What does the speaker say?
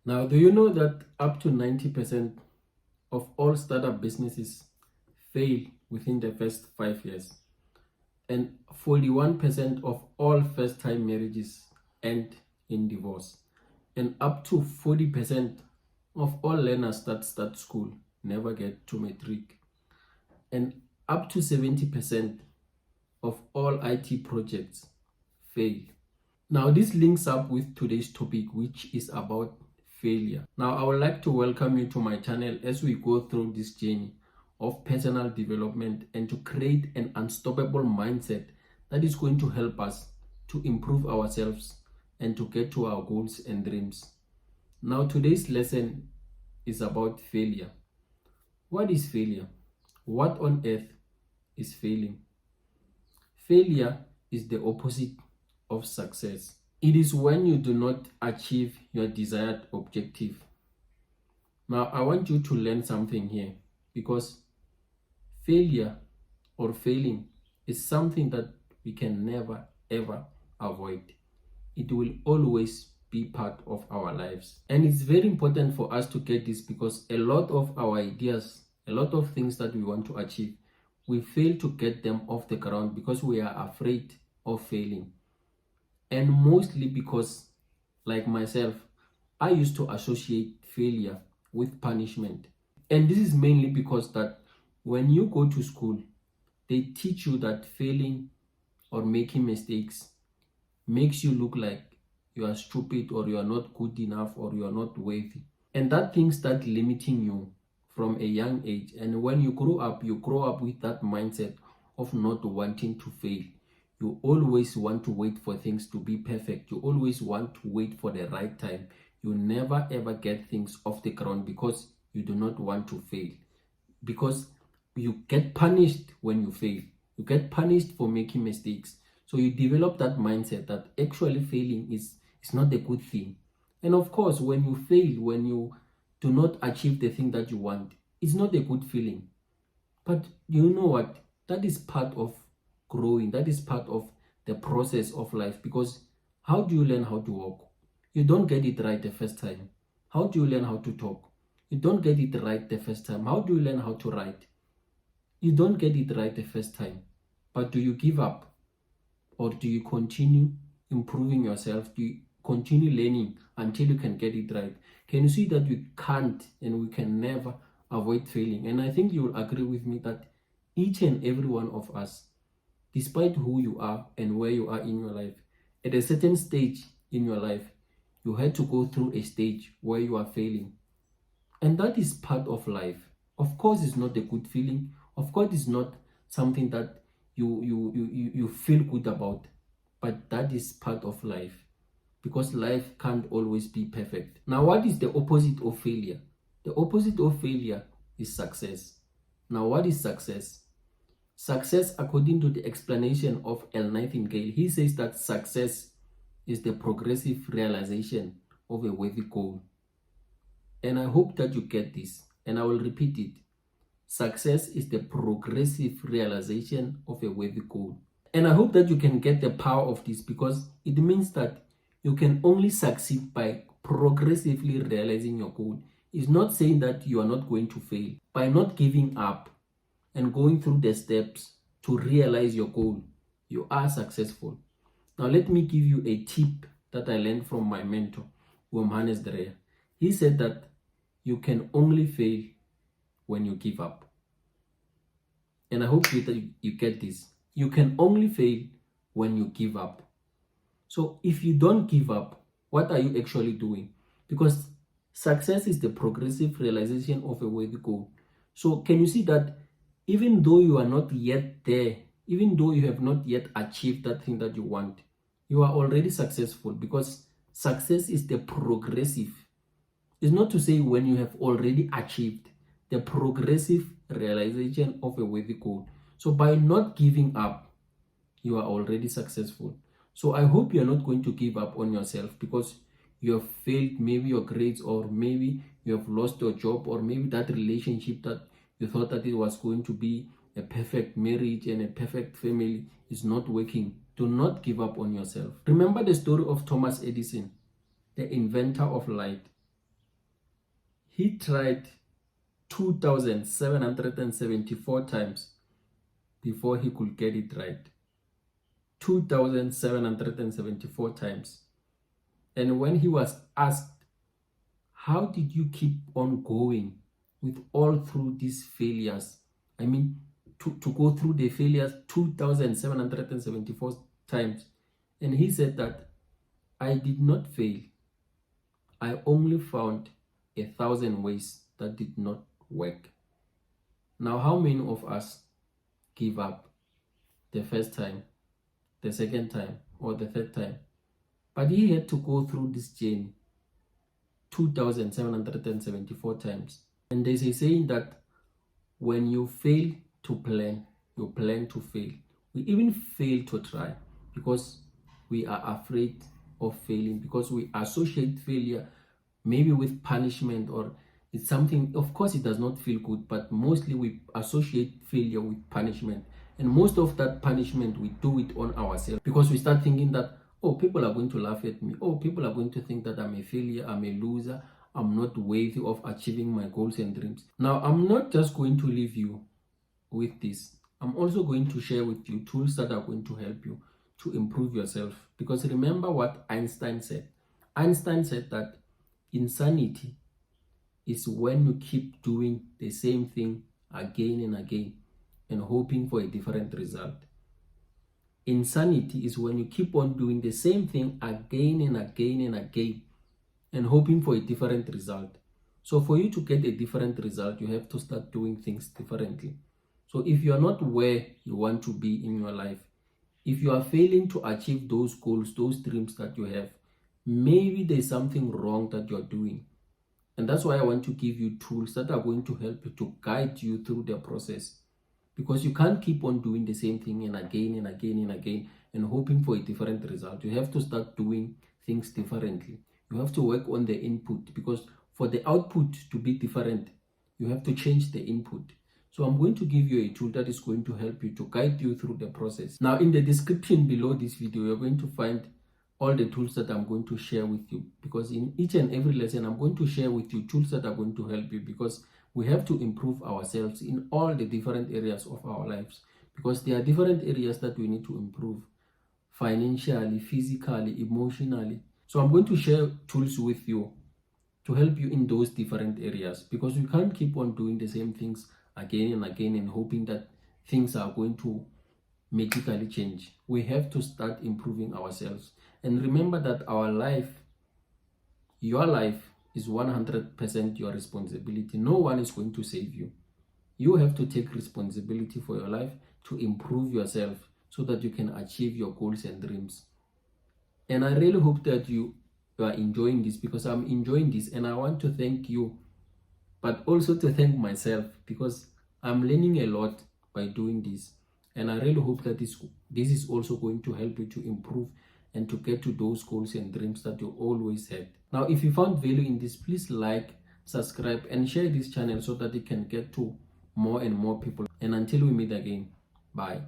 Now, do you know that up to 90% of all startup businesses fail within the first 5 years? And 41% of all first time marriages end in divorce. And up to 40% of all learners that start school never get to matric. And up to 70% of all IT projects fail. Now, this links up with today's topic, which is about failure. Now, I would like to welcome you to my channel as we go through this journey of personal development and to create an unstoppable mindset that is going to help us to improve ourselves and to get to our goals and dreams. Now, today's lesson is about failure. What is failure? What on earth is failing? Failure is the opposite of success. It is when you do not achieve your desired objective. Now, I want you to learn something here, because failure or failing is something that we can never ever avoid. It will always be part of our lives. And it's very important for us to get this, because a lot of our ideas, a lot of things that we want to achieve, we fail to get them off the ground because we are afraid of failing. And mostly because, like myself, I used to associate failure with punishment. And this is mainly because that when you go to school, they teach you that failing or making mistakes makes you look like you are stupid, or you are not good enough, or you are not worthy. And that thing start limiting you from a young age. And when you grow up with that mindset of not wanting to fail. You always want to wait for things to be perfect. You always want to wait for the right time. You never ever get things off the ground because you do not want to fail. Because you get punished when you fail. You get punished for making mistakes. So you develop that mindset that actually failing is not a good thing. And of course, when you fail, when you do not achieve the thing that you want, it's not a good feeling. But you know what? That is part of growing. That is part of the process of life. Because how do you learn how to walk? You don't get it right the first time. How do you learn how to talk? You don't get it right the first time. How do you learn how to write? You don't get it right the first time. But do you give up? Or do you continue improving yourself? Do you continue learning until you can get it right? Can you see that we can't and we can never avoid failing? And I think you will agree with me that each and every one of us, despite who you are and where you are in your life, at a certain stage in your life, you had to go through a stage where you are failing. And that is part of life. Of course, it's not a good feeling. Of course, it's not something that you feel good about. But that is part of life. Because life can't always be perfect. Now, what is the opposite of failure? The opposite of failure is success. Now, what is success? Success, according to the explanation of L. Nightingale, he says that success is the progressive realization of a worthy goal. And I hope that you get this, and I will repeat it. Success is the progressive realization of a worthy goal. And I hope that you can get the power of this, because it means that you can only succeed by progressively realizing your goal. It's not saying that you are not going to fail. By not giving up and going through the steps to realize your goal, you are successful. Now, let me give you a tip that I learned from my mentor, Dr Hannes Dreyer. He said that you can only fail when you give up. And I hope you get this. You can only fail when you give up. So if you don't give up, what are you actually doing? Because success is the progressive realization of a worthy goal. So can you see that even though you are not yet there, even though you have not yet achieved that thing that you want, you are already successful, because success is the progressive. It's not to say when you have already achieved the progressive realization of a worthy goal. So by not giving up, you are already successful. So I hope you are not going to give up on yourself because you have failed maybe your grades, or maybe you have lost your job, or maybe that relationship that you thought that it was going to be a perfect marriage and a perfect family is not working. Do not give up on yourself. Remember the story of Thomas Edison, the inventor of light. He tried 2,774 times before he could get it right. 2,774 times. And when he was asked, how did you keep on going with all through these failures? I mean, to go through the failures 2,774 times. And he said that I did not fail. I only found 1,000 ways that did not work. Now, how many of us give up the first time, the second time, or the third time? But he had to go through this journey 2,774 times. And there's a saying that when you fail to plan, you plan to fail. We even fail to try because we are afraid of failing, because we associate failure maybe with punishment, or it's something, of course it does not feel good, but mostly we associate failure with punishment. And most of that punishment, we do it on ourselves because we start thinking that, oh, people are going to laugh at me. Oh, people are going to think that I'm a failure, I'm a loser, I'm not worthy of achieving my goals and dreams. Now, I'm not just going to leave you with this. I'm also going to share with you tools that are going to help you to improve yourself. Because remember what Einstein said. Einstein said that insanity is when you keep doing the same thing again and again and hoping for a different result. Insanity is when you keep on doing the same thing again and again and again and hoping for a different result. So for you to get a different result, you have to start doing things differently. So if you are not where you want to be in your life, if you are failing to achieve those goals, those dreams that you have, maybe there's something wrong that you're doing. And that's why I want to give you tools that are going to help you, to guide you through the process. Because you can't keep on doing the same thing and again and again and again and hoping for a different result. You have to start doing things differently. You have to work on the input, because for the output to be different, you have to change the input. So I'm going to give you a tool that is going to help you, to guide you through the process. Now, in the description below this video, you're going to find all the tools that I'm going to share with you, because in each and every lesson, I'm going to share with you tools that are going to help you, because we have to improve ourselves in all the different areas of our lives, because there are different areas that we need to improve: financially, physically, emotionally. So I'm going to share tools with you to help you in those different areas, because we can't keep on doing the same things again and again and hoping that things are going to magically change. We have to start improving ourselves. And remember that our life, your life, is 100% your responsibility. No one is going to save you. You have to take responsibility for your life, to improve yourself so that you can achieve your goals and dreams. And I really hope that you are enjoying this, because I'm enjoying this, and I want to thank you, but also to thank myself, because I'm learning a lot by doing this. And I really hope that this is also going to help you to improve and to get to those goals and dreams that you always had. Now, if you found value in this, please like, subscribe, and share this channel so that it can get to more and more people. And until we meet again, bye.